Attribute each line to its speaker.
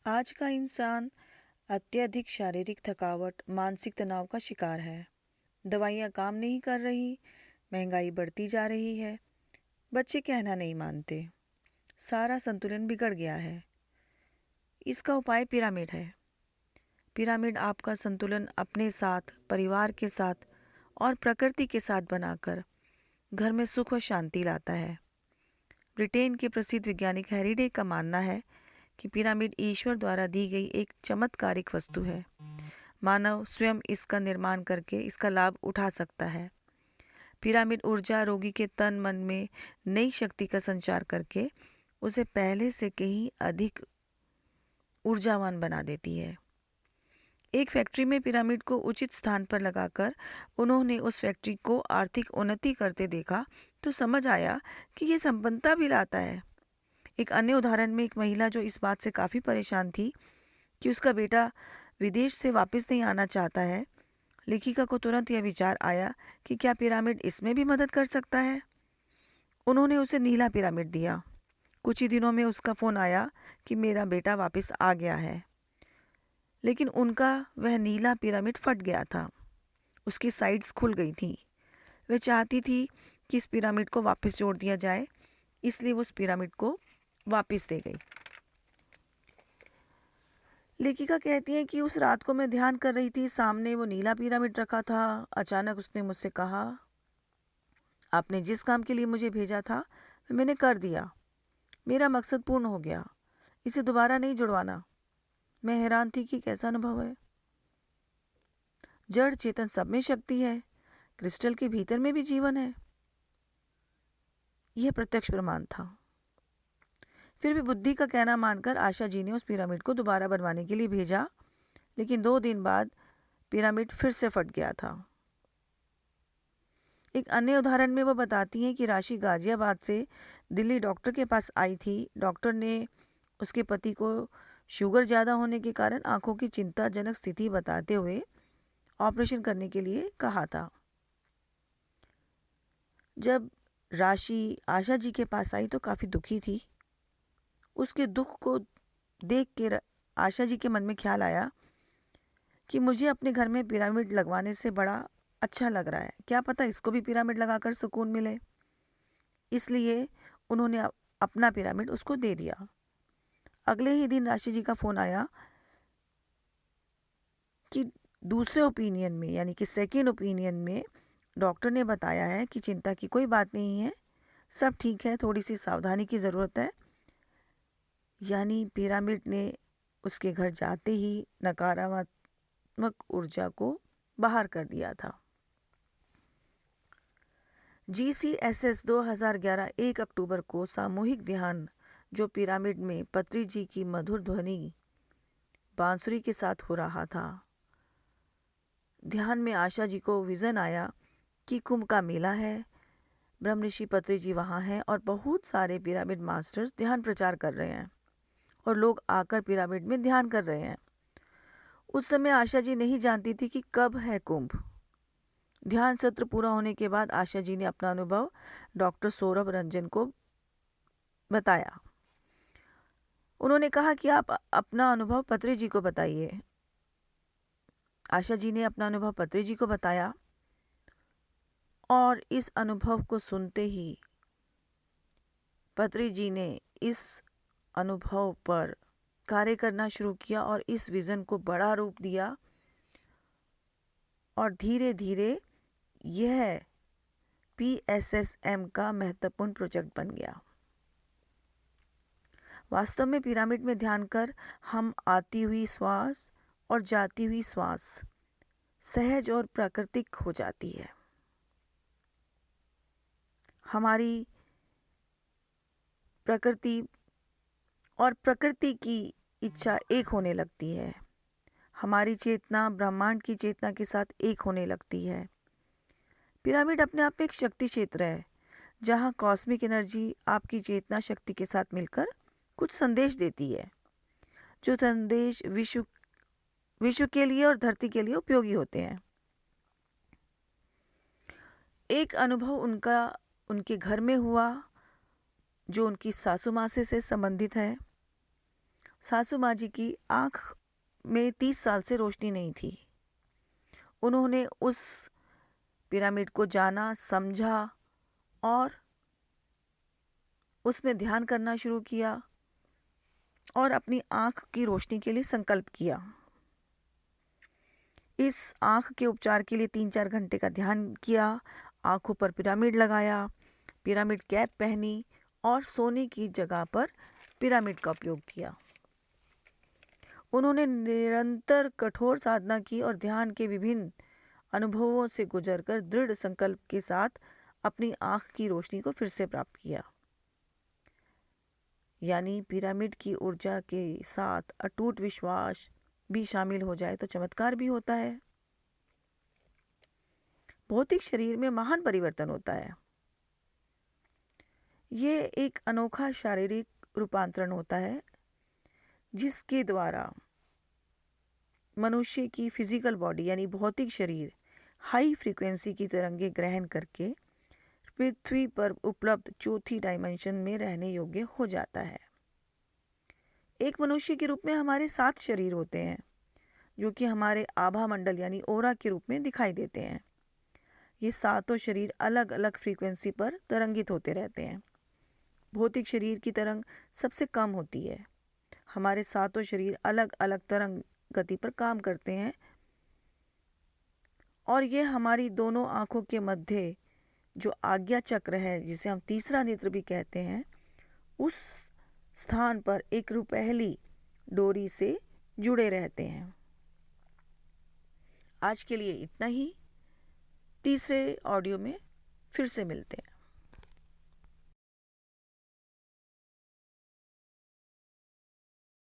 Speaker 1: आज का इंसान अत्यधिक शारीरिक थकावट, मानसिक तनाव का शिकार है। दवाइयाँ काम नहीं कर रही, महंगाई बढ़ती जा रही है, बच्चे कहना नहीं मानते, सारा संतुलन बिगड़ गया है। इसका उपाय पिरामिड है। पिरामिड आपका संतुलन अपने साथ, परिवार के साथ और प्रकृति के साथ बनाकर घर में सुख व शांति लाता है। ब्रिटेन के प्रसिद्ध वैज्ञानिक हैरी डे का मानना है कि पिरामिड ईश्वर द्वारा दी गई एक चमत्कारिक वस्तु है। मानव स्वयं इसका निर्माण करके इसका लाभ उठा सकता है। पिरामिड ऊर्जा रोगी के तन मन में नई शक्ति का संचार करके उसे पहले से कहीं अधिक ऊर्जावान बना देती है। एक फैक्ट्री में पिरामिड को उचित स्थान पर लगाकर उन्होंने उस फैक्ट्री को आर्थिक उन्नति करते देखा तो समझ आया कि ये संपन्नता भी लाता है। एक अन्य उदाहरण में एक महिला जो इस बात से काफ़ी परेशान थी कि उसका बेटा विदेश से वापस नहीं आना चाहता है, लेखिका को तुरंत यह विचार आया कि क्या पिरामिड इसमें भी मदद कर सकता है। उन्होंने उसे नीला पिरामिड दिया। कुछ ही दिनों में उसका फ़ोन आया कि मेरा बेटा वापस आ गया है, लेकिन उनका वह नीला पिरामिड फट गया था। उसकी साइड्स खुल गई थी। वह चाहती थी कि इस पिरामिड को वापस जोड़ दिया जाए, इसलिए वो उस पिरामिड को वापस दे गई। लेखिका कहती है कि उस रात को मैं ध्यान कर रही थी, सामने वो नीला पिरामिड रखा था। अचानक उसने मुझसे कहा, आपने जिस काम के लिए मुझे भेजा था मैंने कर दिया। मेरा मकसद पूर्ण हो गया, इसे दोबारा नहीं जुड़वाना। मैं हैरान थी कि कैसा अनुभव है। जड़ चेतन सब में शक्ति है, क्रिस्टल के भीतर में भी जीवन है। यह प्रत्यक्ष प्रमाण था। फिर भी बुद्धि का कहना मानकर आशा जी ने उस पिरामिड को दोबारा बनवाने के लिए भेजा, लेकिन 2 दिन बाद पिरामिड फिर से फट गया था। एक अन्य उदाहरण में वो बताती हैं कि राशि गाजियाबाद से दिल्ली डॉक्टर के पास आई थी। डॉक्टर ने उसके पति को शुगर ज़्यादा होने के कारण आंखों की चिंताजनक स्थिति बताते हुए ऑपरेशन करने के लिए कहा था। जब राशि आशा जी के पास आई तो काफ़ी दुखी थी। उसके दुख को देख के आशा जी के मन में ख्याल आया कि मुझे अपने घर में पिरामिड लगवाने से बड़ा अच्छा लग रहा है, क्या पता इसको भी पिरामिड लगाकर सुकून मिले। इसलिए उन्होंने अपना पिरामिड उसको दे दिया। अगले ही दिन राशि जी का फ़ोन आया कि दूसरे ओपिनियन में, यानी कि सेकेंड ओपिनियन में, डॉक्टर ने बताया है कि चिंता की कोई बात नहीं है, सब ठीक है, थोड़ी सी सावधानी की ज़रूरत है। यानी पिरामिड ने उसके घर जाते ही नकारात्मक ऊर्जा को बाहर कर दिया था। GCSS 2011 1 अक्टूबर को सामूहिक ध्यान जो पिरामिड में पत्री जी की मधुर ध्वनि बांसुरी के साथ हो रहा था। ध्यान में आशा जी को विज़न आया कि कुंभ का मेला है, ब्रह्म ऋषि पत्री जी वहाँ हैं और बहुत सारे पिरामिड मास्टर्स ध्यान प्रचार कर रहे हैं और लोग आकर पिरामिड में ध्यान कर रहे हैं। उस समय आशा जी नहीं जानती थी कि कब है कुंभ। ध्यान सत्र पूरा होने के बाद आशा जी ने अपना अनुभव डॉक्टर सौरभ रंजन को बताया। उन्होंने कहा कि आप अपना अनुभव पत्री जी को बताइए। आशा जी ने अपना अनुभव पत्री जी को बताया और इस अनुभव को सुनते ही पत्री जी ने इस अनुभव पर कार्य करना शुरू किया और इस विज़न को बड़ा रूप दिया और धीरे धीरे यह PSSM का महत्वपूर्ण प्रोजेक्ट बन गया। वास्तव में पिरामिड में ध्यान कर हम आती हुई श्वास और जाती हुई श्वास सहज और प्राकृतिक हो जाती है। हमारी प्रकृति और प्रकृति की इच्छा एक होने लगती है। हमारी चेतना ब्रह्मांड की चेतना के साथ एक होने लगती है। पिरामिड अपने आप में एक शक्ति क्षेत्र है, जहाँ कॉस्मिक एनर्जी आपकी चेतना शक्ति के साथ मिलकर कुछ संदेश देती है, जो संदेश विश्व के लिए और धरती के लिए उपयोगी होते हैं। एक अनुभव उनके घर में हुआ जो उनकी सासू माँ से संबंधित है। सासू माँ जी की आँख में 30 साल से रोशनी नहीं थी। उन्होंने उस पिरामिड को जाना, समझा और उसमें ध्यान करना शुरू किया और अपनी आँख की रोशनी के लिए संकल्प किया। इस आँख के उपचार के लिए 3-4 घंटे का ध्यान किया, आँखों पर पिरामिड लगाया, पिरामिड कैप पहनी और सोने की जगह पर पिरामिड का उपयोग किया। उन्होंने निरंतर कठोर साधना की और ध्यान के विभिन्न अनुभवों से गुजरकर दृढ़ संकल्प के साथ अपनी आँख की रोशनी को फिर से प्राप्त किया। यानी पिरामिड की ऊर्जा के साथ अटूट विश्वास भी शामिल हो जाए तो चमत्कार भी होता है। भौतिक शरीर में महान परिवर्तन होता है। ये एक अनोखा शारीरिक रूपांतरण होता है जिसके द्वारा मनुष्य की फिजिकल बॉडी यानी भौतिक शरीर हाई फ्रीक्वेंसी की तरंगें ग्रहण करके पृथ्वी पर उपलब्ध चौथी डायमेंशन में रहने योग्य हो जाता है। एक मनुष्य के रूप में हमारे 7 शरीर होते हैं जो कि हमारे आभा मंडल यानी ओरा के रूप में दिखाई देते हैं। ये सातों शरीर अलग अलग फ्रीक्वेंसी पर तरंगित होते रहते हैं। भौतिक शरीर की तरंग सबसे कम होती है। हमारे सातों शरीर अलग अलग तरंग गति पर काम करते हैं और ये हमारी दोनों आँखों के मध्य जो आज्ञा चक्र है, जिसे हम तीसरा नेत्र भी कहते हैं, उस स्थान पर एक रुपहली डोरी से जुड़े रहते हैं। आज के लिए इतना ही। तीसरे ऑडियो में फिर से मिलते हैं।